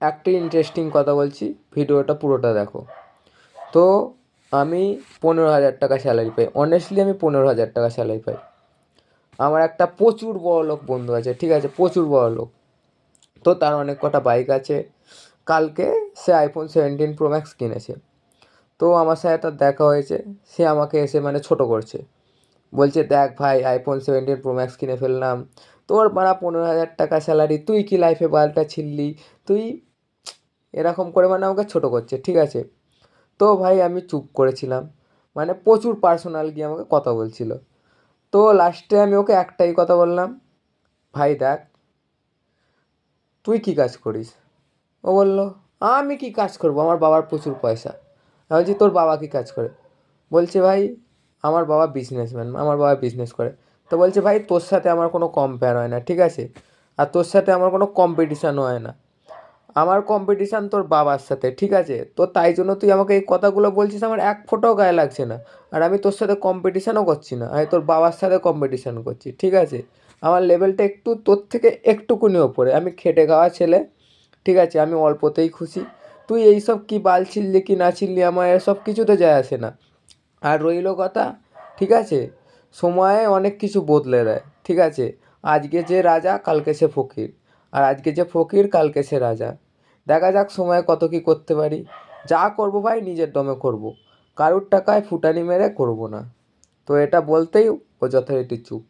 একটা ইন্টারেস্টিং কথা বলছি, ভিডিওটা পুরোটা দেখো। তো আমি 15,000 টাকা স্যালারি পাই, অনেস্টলি আমি 15,000 টাকা স্যালারি পাই। আমার একটা প্রচুর বড়লোক বন্ধু আছে, ঠিক আছে, প্রচুর বড়লোক। তো তার অনেক কটা বাইক আছে। কালকে সে iPhone 17 Pro Max কিনেছে। তো আমার সাথে তার দেখা হয়েছে। সে আমাকে এসে মানে ছোটো করছে, বলছে দেখ ভাই iPhone 17 Pro Max কিনে ফেললাম, তোর মারা 15,000 টাকা স্যালারি, তুই কি লাইফে বালটা ছিললি তুই, এরকম করে মানে আমাকে ছোটো করছে, ঠিক আছে। তো ভাই আমি চুপ করেছিলাম, মানে প্রচুর পার্সোনাল গিয়ে আমাকে কথা বলছিল। তো লাস্টে আমি ওকে একটাই কথা বললাম, ভাই দেখ তুই কী কাজ করিস। ও বললো আমি কি কাজ করবো, আমার বাবার প্রচুর পয়সা। আমি বলছি তোর বাবা কী কাজ করে। বলছে ভাই আমার বাবা বিজনেসম্যান, আমার বাবা বিজনেস করে। তো বলছে ভাই তোর সাথে আমার কোনো কম্পেয়ার হয় না, ঠিক আছে, আর তোর সাথে আমার কোনো কম্পিটিশানও হয় না। আমার কম্পিটিশান তোর বাবার সাথে, ঠিক আছে, তো তাই জন্য তুই আমাকে এই কথাগুলো বলছিস, আমার এক ফোঁটাও গায়ে লাগছে না। আর আমি তোর সাথে কম্পিটিশানও করছি না, আমি তোর বাবার সাথে কম্পিটিশান করছি, ঠিক আছে। আমার লেভেলটা একটু তোর থেকে একটুকুনি ওপরে, আমি খেটে খাওয়া ছেলে, ঠিক আছে, আমি অল্পতেই খুশি। তুই এইসব কি বাল ছিললি কি না ছিললি আমার এসব কিছুতে যায় আসে না। আর রইল কথা, ঠিক আছে, সময়ে অনেক কিছু বদলে দেয়, ঠিক আছে। আজকে যে রাজা কালকে সে ফকির, আর আজকে যে ফকির কালকে সে রাজা। দেখা যাক সময়ে কত কী করতে পারি। যা করবো ভাই নিজের দমে করব, কারুর টাকায় ফুটানি মেরে করব না। তো এটা বলতেই ও যথারীতি চুপ।